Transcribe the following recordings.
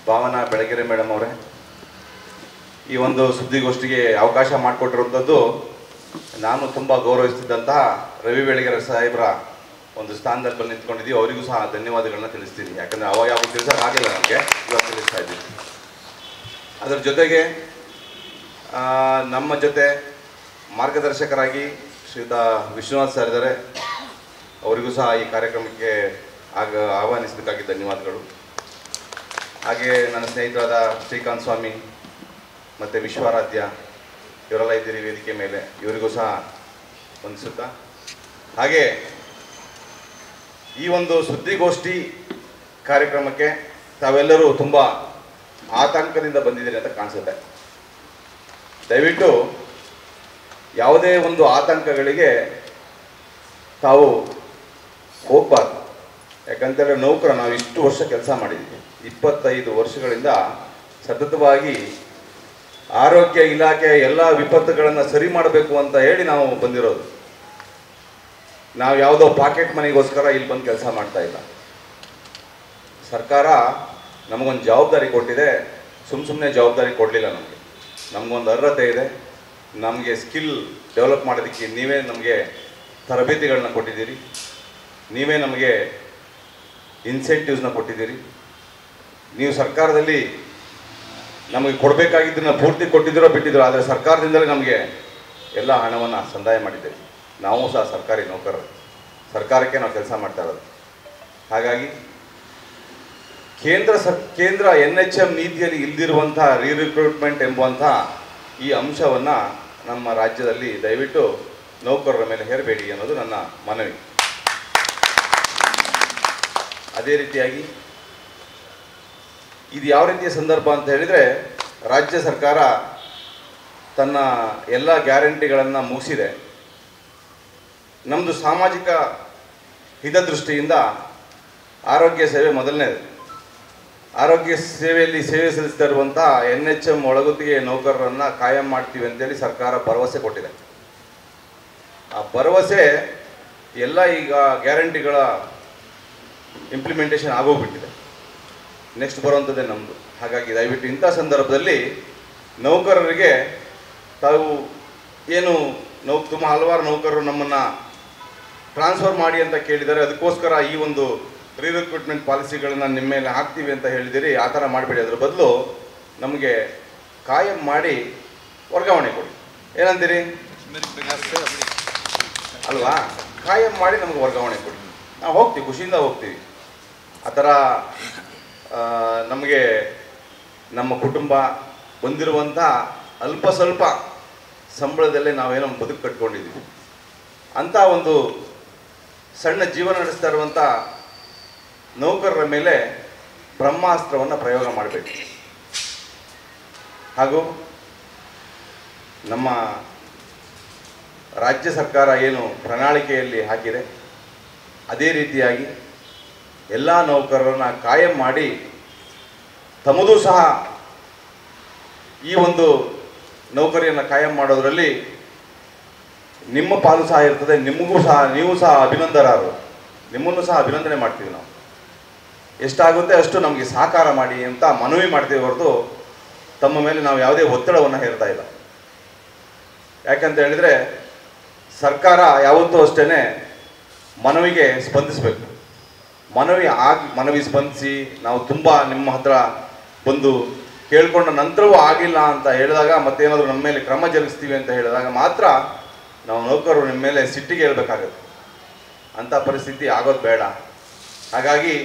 Bhavana Belagere madam ಅವರೇ, ಈ ಒಂದು ಸುದ್ದಿಗೋಷ್ಠಿಗೆ ಅವಕಾಶ ಮಾಡಿಕೊಟ್ಟಿರುವಂಥದ್ದು ನಾನು ತುಂಬ ಗೌರವಿಸ್ತಿದ್ದಂತಹ ರವಿ ಬೆಳಗೆರೆ ಸಾಹೇಬ್ರ ಒಂದು ಸ್ಥಾನದಲ್ಲಿ ಬಂದು ನಿಂತ್ಕೊಂಡಿದ್ದೀವಿ. ಅವರಿಗೂ ಸಹ ಧನ್ಯವಾದಗಳನ್ನ ತಿಳಿಸ್ತೀನಿ. ಯಾಕಂದರೆ ಅವಾಗ ಯಾವಾಗ ತಿಳಿಸೋಕ್ಕಾಗಿಲ್ಲ ನನಗೆ, ಇವಾಗ ತಿಳಿಸ್ತಾ ಇದ್ದೀನಿ. ಅದರ ಜೊತೆಗೆ ನಮ್ಮ ಜೊತೆ ಮಾರ್ಗದರ್ಶಕರಾಗಿ ಶ್ರೀಯುತ ವಿಶ್ವನಾಥ್ ಸರ್ ಇದ್ದಾರೆ. ಅವರಿಗೂ ಸಹ ಈ ಕಾರ್ಯಕ್ರಮಕ್ಕೆ ಆಹ್ವಾನಿಸಬೇಕಾಗಿ ಧನ್ಯವಾದಗಳು. ಹಾಗೆ ನನ್ನ ಸ್ನೇಹಿತರಾದ ಶ್ರೀಕಾಂತ್ ಸ್ವಾಮಿ ಮತ್ತು ವಿಶ್ವಾರಾಧ್ಯ ಇವರೆಲ್ಲ ಇದ್ದೀರಿ ವೇದಿಕೆ ಮೇಲೆ, ಇವರಿಗೂ ಸಹ ವಂದಿಸುತ್ತಾ, ಹಾಗೆ ಈ ಒಂದು ಸುದ್ದಿಗೋಷ್ಠಿ ಕಾರ್ಯಕ್ರಮಕ್ಕೆ ತಾವೆಲ್ಲರೂ ತುಂಬ ಆತಂಕದಿಂದ ಬಂದಿದ್ದೀರಿ ಅಂತ ಕಾಣಿಸುತ್ತೆ. ದಯವಿಟ್ಟು ಯಾವುದೇ ಒಂದು ಆತಂಕಗಳಿಗೆ ತಾವು ಹೋಗಬಾರ್ದು. ಯಾಕಂತೇಳಿದ್ರೆ ನಾವು ಇಷ್ಟು ವರ್ಷ ಕೆಲಸ ಮಾಡಿದ್ದೀವಿ. 25 ವರ್ಷಗಳಿಂದ ಸತತವಾಗಿ ಆರೋಗ್ಯ ಇಲಾಖೆ ಎಲ್ಲ ವಿಪತ್ತುಗಳನ್ನು ಸರಿ ಮಾಡಬೇಕು ಅಂತ ಹೇಳಿ ನಾವು ಬಂದಿರೋದು. ನಾವು ಯಾವುದೋ ಪಾಕೆಟ್ ಮನಿಗೋಸ್ಕರ ಇಲ್ಲಿ ಬಂದು ಕೆಲಸ ಮಾಡ್ತಾ ಇಲ್ಲ. ಸರ್ಕಾರ ನಮಗೊಂದು ಜವಾಬ್ದಾರಿ ಕೊಟ್ಟಿದೆ. ಸುಮ್ಮನೆ ಜವಾಬ್ದಾರಿ ಕೊಡಲಿಲ್ಲ. ನಮಗೊಂದು ಅರ್ಹತೆ ಇದೆ. ನಮಗೆ ಸ್ಕಿಲ್ ಡೆವಲಪ್ ಮಾಡೋದಕ್ಕೆ ನೀವೇ ನಮಗೆ ತರಬೇತಿಗಳನ್ನ ಕೊಟ್ಟಿದ್ದೀರಿ, ನೀವೇ ನಮಗೆ ಇನ್ಸೆಂಟಿವ್ಸ್ನ ಕೊಟ್ಟಿದ್ದೀರಿ. ನೀವು ಸರ್ಕಾರದಲ್ಲಿ ನಮಗೆ ಕೊಡಬೇಕಾಗಿದ್ದನ್ನು ಪೂರ್ತಿ ಕೊಟ್ಟಿದ್ದೀರೋ ಬಿಟ್ಟಿದ್ದೀರೋ, ಆದರೆ ಸರ್ಕಾರದಿಂದಲೇ ನಮಗೆ ಎಲ್ಲ ಹಣವನ್ನು ಸಂದಾಯ ಮಾಡಿದ್ದೀರಿ. ನಾವು ಸಹ ಸರ್ಕಾರಿ ನೌಕರರು, ಸರ್ಕಾರಕ್ಕೆ ನಾವು ಕೆಲಸ ಮಾಡ್ತಾ ಇರೋದು. ಹಾಗಾಗಿ ಕೇಂದ್ರ NHM ನೀತಿಯಲ್ಲಿ ಇಲ್ದಿರುವಂಥ ರೀರಿಕ್ರೂಟ್ಮೆಂಟ್ ಎಂಬುವಂಥ ಈ ಅಂಶವನ್ನು ನಮ್ಮ ರಾಜ್ಯದಲ್ಲಿ ದಯವಿಟ್ಟು ನೌಕರರ ಮೇಲೆ ಹೇರಬೇಡಿ ಅನ್ನೋದು ನನ್ನ ಮನವಿ. ಅದೇ ರೀತಿಯಾಗಿ ಇದು ಯಾವ ರೀತಿಯ ಸಂದರ್ಭ ಅಂತ ಹೇಳಿದರೆ, ರಾಜ್ಯ ಸರ್ಕಾರ ತನ್ನ ಎಲ್ಲ ಗ್ಯಾರಂಟಿಗಳನ್ನು ಮುಗಿಸಿದೆ. ನಮ್ಮದು ಸಾಮಾಜಿಕ ಹಿತದೃಷ್ಟಿಯಿಂದ ಆರೋಗ್ಯ ಸೇವೆ ಮೊದಲನೇದು. ಆರೋಗ್ಯ ಸೇವೆಯಲ್ಲಿ ಸೇವೆ ಸಲ್ಲಿಸ್ತಾ ಇರುವಂಥ NHM ಒಳಗುತ್ತಿಗೆ ನೌಕರರನ್ನು ಕಾಯಂ ಮಾಡ್ತೀವಿ ಅಂತೇಳಿ ಸರ್ಕಾರ ಭರವಸೆ ಕೊಟ್ಟಿದೆ. ಆ ಭರವಸೆ ಎಲ್ಲ ಈಗ ಗ್ಯಾರಂಟಿಗಳ ಇಂಪ್ಲಿಮೆಂಟೇಷನ್ ಆಗೋಗ್ಬಿಟ್ಟಿದೆ. ನೆಕ್ಸ್ಟ್ ಬರುವಂಥದ್ದೇ ನಮ್ಮದು. ಹಾಗಾಗಿ ದಯವಿಟ್ಟು ಇಂಥ ಸಂದರ್ಭದಲ್ಲಿ ನೌಕರರಿಗೆ ತಾವು ಏನು ಹಲವಾರು ನೌಕರರು ನಮ್ಮನ್ನು ಟ್ರಾನ್ಸ್ಫರ್ ಮಾಡಿ ಅಂತ ಕೇಳಿದ್ದಾರೆ. ಅದಕ್ಕೋಸ್ಕರ ಈ ಒಂದು ರೀರಿಕ್ರೂಟ್ಮೆಂಟ್ ಪಾಲಿಸಿಗಳನ್ನು ನಿಮ್ಮ ಮೇಲೆ ಹಾಕ್ತೀವಿ ಅಂತ ಹೇಳಿದಿರಿ. ಆ ಥರ ಮಾಡಬೇಡಿ. ಅದ್ರ ಬದಲು ನಮಗೆ ಕಾಯಂ ಮಾಡಿ ವರ್ಗಾವಣೆ ಕೊಡಿ. ಏನಂತೀರಿ ಅಲ್ವಾ? ಕಾಯಂ ಮಾಡಿ ನಮಗೆ ವರ್ಗಾವಣೆ ಕೊಡಿ. ನಾವು ಹೋಗ್ತೀವಿ, ಖುಷಿಯಿಂದ ಹೋಗ್ತೀವಿ. ಆ ಥರ ನಮಗೆ ನಮ್ಮ ಕುಟುಂಬ ಬಂದಿರುವಂಥ ಅಲ್ಪ ಸ್ವಲ್ಪ ಸಂಬಳದಲ್ಲೇ ನಾವೇನೋ ಬದುಕು ಕಟ್ಕೊಂಡಿದ್ದೀವಿ. ಅಂಥ ಒಂದು ಸಣ್ಣ ಜೀವನ ನಡೆಸ್ತಾ ಇರುವಂಥ ನೌಕರರ ಮೇಲೆ ಬ್ರಹ್ಮಾಸ್ತ್ರವನ್ನು ಪ್ರಯೋಗ ಮಾಡಬೇಕು. ಹಾಗೂ ನಮ್ಮ ರಾಜ್ಯ ಸರ್ಕಾರ ಏನು ಪ್ರಣಾಳಿಕೆಯಲ್ಲಿ ಹಾಕಿದೆ, ಅದೇ ರೀತಿಯಾಗಿ ಎಲ್ಲ ನೌಕರರನ್ನು ಕಾಯಂ ಮಾಡಿ ತಮ್ಮದು ಸಹ ಈ ಒಂದು ನೌಕರಿಯನ್ನು ಕಾಯಂ ಮಾಡೋದರಲ್ಲಿ ನಿಮ್ಮ ಪಾಲು ಸಹ ಇರ್ತದೆ. ನೀವು ಸಹ ಅಭಿನಂದರಾರು. ನಿಮ್ಮನ್ನು ಸಹ ಅಭಿನಂದನೆ ಮಾಡ್ತೀವಿ. ನಾವು ಎಷ್ಟಾಗುತ್ತೆ ಅಷ್ಟು ನಮಗೆ ಸಹಕಾರ ಮಾಡಿ ಅಂತ ಮನವಿ ಮಾಡ್ತೀವಿ ಹೊರತು ತಮ್ಮ ಮೇಲೆ ನಾವು ಯಾವುದೇ ಒತ್ತಡವನ್ನು ಹೇರ್ತಾ ಇಲ್ಲ. ಯಾಕಂತ ಹೇಳಿದರೆ ಸರ್ಕಾರ ಯಾವತ್ತೂ ಅಷ್ಟೇ ಮನವಿಗೆ ಸ್ಪಂದಿಸಬೇಕು. ಮನವಿ ಸ್ಪಂದಿಸಿ ನಾವು ತುಂಬ ನಿಮ್ಮ ಹತ್ರ ಬಂದು ಕೇಳ್ಕೊಂಡ ನಂತರವೂ ಆಗಿಲ್ಲ ಅಂತ ಹೇಳಿದಾಗ, ಮತ್ತೇನಾದರೂ ನಮ್ಮ ಮೇಲೆ ಕ್ರಮ ಜರುಗಿಸ್ತೀವಿ ಅಂತ ಹೇಳಿದಾಗ ಮಾತ್ರ ನಾವು ನೌಕರರು ನಿಮ್ಮ ಮೇಲೆ ಸಿಟ್ಟಿಗೆ ಹೇಳ್ಬೇಕಾಗತ್ತೆ. ಅಂಥ ಪರಿಸ್ಥಿತಿ ಆಗೋದು ಬೇಡ. ಹಾಗಾಗಿ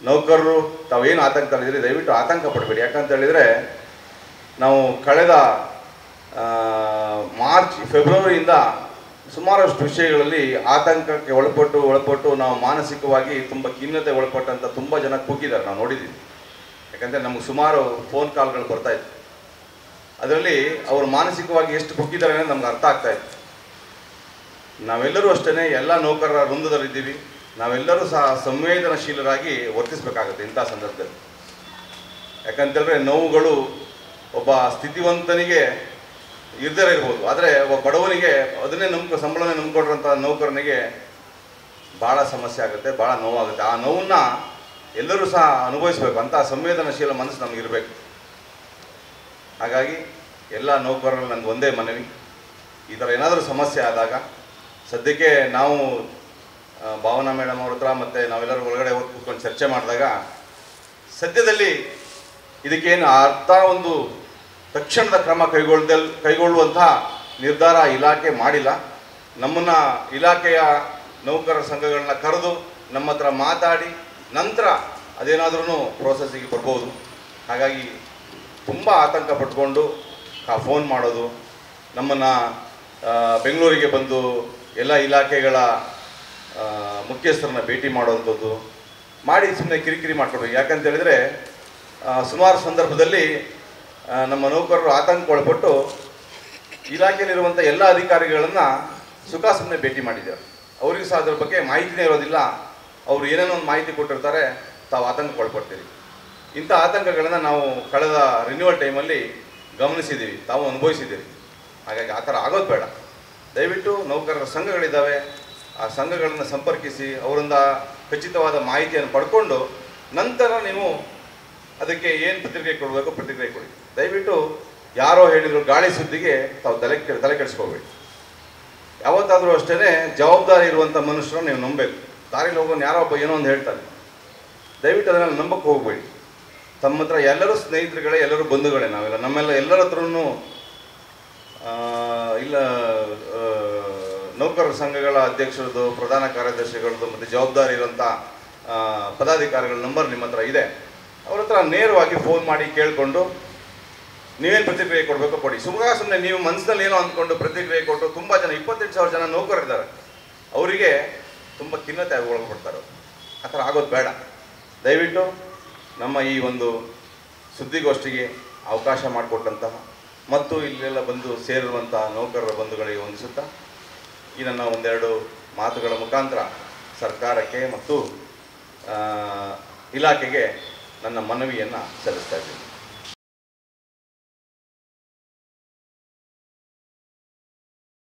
ನೌಕರರು ತಾವೇನು ಆತಂಕದಲ್ಲಿದ್ದೀರಿ ದಯವಿಟ್ಟು ಆತಂಕ ಪಡಬೇಡಿ. ಯಾಕಂತ ಹೇಳಿದರೆ ನಾವು ಕಳೆದ ಫೆಬ್ರವರಿಯಿಂದ ಸುಮಾರಷ್ಟು ವಿಷಯಗಳಲ್ಲಿ ಆತಂಕಕ್ಕೆ ಒಳಪಟ್ಟು ನಾವು ಮಾನಸಿಕವಾಗಿ ತುಂಬ ಖಿನ್ನತೆ ಒಳಪಟ್ಟಂಥ ತುಂಬ ಜನ ಕೂಗಿದ್ದಾರೆ, ನಾವು ನೋಡಿದ್ದೀವಿ. ಯಾಕಂದರೆ ನಮಗೆ ಸುಮಾರು ಫೋನ್ ಕಾಲ್ಗಳು ಬರ್ತಾಯಿತ್ತು. ಅದರಲ್ಲಿ ಅವರು ಮಾನಸಿಕವಾಗಿ ಎಷ್ಟು ಕುಗ್ಗಿದ್ದಾರೆ ಅನ್ನೋದು ನಮ್ಗೆ ಅರ್ಥ ಆಗ್ತಾಯಿತ್ತು. ನಾವೆಲ್ಲರೂ ಅಷ್ಟೇ ಎಲ್ಲ ನೌಕರರ ವೃಂದದಲ್ಲಿದ್ದೀವಿ. ನಾವೆಲ್ಲರೂ ಸಹ ಸಂವೇದನಶೀಲರಾಗಿ ವರ್ತಿಸಬೇಕಾಗುತ್ತೆ ಇಂಥ ಸಂದರ್ಭದಲ್ಲಿ. ಯಾಕಂತೇಳಿದ್ರೆ ನೋವುಗಳು ಒಬ್ಬ ಸ್ಥಿತಿವಂತನಿಗೆ ಇರ್ದೇ ಇರ್ಬೋದು, ಆದರೆ ಒಬ್ಬ ಬಡವನಿಗೆ ಅದನ್ನೇ ಸಂಬಳನೇ ನಂಬ್ಕೊಟ್ರಂಥ ನೌಕರನಿಗೆ ಭಾಳ ಸಮಸ್ಯೆ ಆಗುತ್ತೆ, ಭಾಳ ನೋವಾಗುತ್ತೆ. ಆ ನೋವನ್ನು ಎಲ್ಲರೂ ಸಹ ಅನುಭವಿಸಬೇಕು ಅಂತ ಸಂವೇದನಾಶೀಲ ಮನಸ್ಸು ನಮಗಿರಬೇಕು. ಹಾಗಾಗಿ ಎಲ್ಲ ನೌಕರರಲ್ಲಿ ನನಗೆ ಒಂದೇ ಮನವಿ, ಈ ಥರ ಏನಾದರೂ ಸಮಸ್ಯೆ ಆದಾಗ ಸದ್ಯಕ್ಕೆ ನಾವು ಭಾವನಾ ಮೇಡಮ್ ಅವ್ರ ಹತ್ರ ಮತ್ತು ನಾವೆಲ್ಲರೂ ಒಳಗಡೆ ಹೋಗಿ ಕೂತ್ಕೊಂಡು ಚರ್ಚೆ ಮಾಡಿದಾಗ ಸದ್ಯದಲ್ಲಿ ಇದಕ್ಕೇನು ಒಂದು ತಕ್ಷಣದ ಕ್ರಮ ಕೈಗೊಳ್ಳುವಂತಹ ನಿರ್ಧಾರ ಇಲಾಖೆ ಮಾಡಿಲ್ಲ. ನಮ್ಮನ್ನು ಇಲಾಖೆಯ ನೌಕರರ ಸಂಘಗಳನ್ನ ಕರೆದು ನಮ್ಮ ಹತ್ರ ಮಾತಾಡಿ ನಂತರ ಅದೇನಾದ್ರೂ ಪ್ರೋಸೆಸ್ಸಿಗೆ ಬರ್ಬೋದು. ಹಾಗಾಗಿ ತುಂಬ ಆತಂಕ ಪಟ್ಕೊಂಡು ಫೋನ್ ಮಾಡೋದು, ನಮ್ಮನ್ನು ಬೆಂಗಳೂರಿಗೆ ಬಂದು ಎಲ್ಲ ಇಲಾಖೆಗಳ ಮುಖ್ಯಸ್ಥರನ್ನ ಭೇಟಿ ಮಾಡೋವಂಥದ್ದು ಮಾಡಿ ಸುಮ್ಮನೆ ಕಿರಿಕಿರಿ ಮಾಡಿಕೊಡ್ರು. ಯಾಕಂತೇಳಿದರೆ ಸುಮಾರು ಸಂದರ್ಭದಲ್ಲಿ ನಮ್ಮ ನೌಕರರು ಆತಂಕಗೊಳಪಟ್ಟು ಇಲಾಖೆಯಲ್ಲಿರುವಂಥ ಎಲ್ಲ ಅಧಿಕಾರಿಗಳನ್ನು ಸುಮ್ಮನೆ ಭೇಟಿ ಮಾಡಿದ್ದಾರೆ. ಅವರಿಗೂ ಸಹ ಅದರ ಬಗ್ಗೆ ಮಾಹಿತಿನೇ ಇರೋದಿಲ್ಲ. ಅವರು ಏನೇನೋ ಒಂದು ಮಾಹಿತಿ ಕೊಟ್ಟಿರ್ತಾರೆ, ತಾವು ಆತಂಕಗೊಳಪಡ್ತೀರಿ. ಇಂಥ ಆತಂಕಗಳನ್ನು ನಾವು ಕಳೆದ ರಿನ್ಯೂವಲ್ ಟೈಮಲ್ಲಿ ಗಮನಿಸಿದ್ದೀವಿ, ತಾವು ಅನುಭವಿಸಿದ್ದೀರಿ. ಹಾಗಾಗಿ ಆ ಥರ ಆಗೋದು ಬೇಡ. ದಯವಿಟ್ಟು ನೌಕರರ ಸಂಘಗಳಿದ್ದಾವೆ, ಆ ಸಂಘಗಳನ್ನು ಸಂಪರ್ಕಿಸಿ ಅವರಿಂದ ಖಚಿತವಾದ ಮಾಹಿತಿಯನ್ನು ಪಡ್ಕೊಂಡು ನಂತರ ನೀವು ಅದಕ್ಕೆ ಏನು ಪ್ರತಿಕ್ರಿಯೆ ಕೊಡಬೇಕು ಪ್ರತಿಕ್ರಿಯೆ ಕೊಡಿ. ದಯವಿಟ್ಟು ಯಾರೋ ಹೇಳಿದ್ರು ಗಾಳಿ ಸುದ್ದಿಗೆ ತಾವು ತಲೆ ಕೆಡಿಸ್ಕೋಬೇಡಿ. ಯಾವತ್ತಾದರೂ ಅಷ್ಟೇ ಜವಾಬ್ದಾರಿ ಇರುವಂಥ ಮನುಷ್ಯರನ್ನು ನೀವು ನಂಬಬೇಕು. ದಾರಿಲಿ ಹೋಗೋನು ಯಾರೋ ಒಬ್ಬ ಏನೋ ಒಂದು ಹೇಳ್ತಾನೆ, ದಯವಿಟ್ಟು ಅದನ್ನು ನಂಬಕ್ಕೆ ಹೋಗಬೇಡಿ. ತಮ್ಮ ಹತ್ರ ಎಲ್ಲರೂ ಸ್ನೇಹಿತರುಗಳೇ, ಎಲ್ಲರೂ ಬಂಧುಗಳೇ, ನಾವೆಲ್ಲ ನಮ್ಮೆಲ್ಲ ಎಲ್ಲರ ಹತ್ರನೂ ಇಲ್ಲ ನೌಕರರ ಸಂಘಗಳ ಅಧ್ಯಕ್ಷರದ್ದು, ಪ್ರಧಾನ ಕಾರ್ಯದರ್ಶಿಗಳದ್ದು ಮತ್ತು ಜವಾಬ್ದಾರಿ ಇರುವಂಥ ಪದಾಧಿಕಾರಿಗಳ ನಂಬರ್ ನಿಮ್ಮ ಹತ್ರ ಇದೆ. ಅವ್ರ ಹತ್ರ ನೇರವಾಗಿ ಫೋನ್ ಮಾಡಿ ಕೇಳಿಕೊಂಡು ನೀವೇನು ಪ್ರತಿಕ್ರಿಯೆ ಕೊಡಬೇಕು ಕೊಡಿ. ಸುಮ್ಮನೆ ನೀವು ಮನಸ್ಸಿನಲ್ಲಿ ಏನೋ ಅಂದ್ಕೊಂಡು ಪ್ರತಿಕ್ರಿಯೆ ಕೊಟ್ಟು ತುಂಬ ಜನ 28,000 ಜನ ನೌಕರರಿದ್ದಾರೆ, ಅವರಿಗೆ ತುಂಬ ಖಿನ್ನತೆ ಒಳಪಡ್ತಾರೆ. ಆ ಥರ ಆಗೋದು ಬೇಡ. ದಯವಿಟ್ಟು ನಮ್ಮ ಈ ಒಂದು ಸುದ್ದಿಗೋಷ್ಠಿಗೆ ಅವಕಾಶ ಮಾಡಿಕೊಟ್ಟಂತಹ ಮತ್ತು ಇಲ್ಲೆಲ್ಲ ಬಂದು ಸೇರಿರುವಂಥ ನೌಕರರ ಬಂಧುಗಳಿಗೆ ವಂದಿಸುತ್ತಾ ಈ ನನ್ನ ಒಂದೆರಡು ಮಾತುಗಳ ಮುಖಾಂತರ ಸರ್ಕಾರಕ್ಕೆ ಮತ್ತು ಇಲಾಖೆಗೆ ನನ್ನ ಮನವಿಯನ್ನು ಸಲ್ಲಿಸ್ತಾ ಇದ್ದೀನಿ.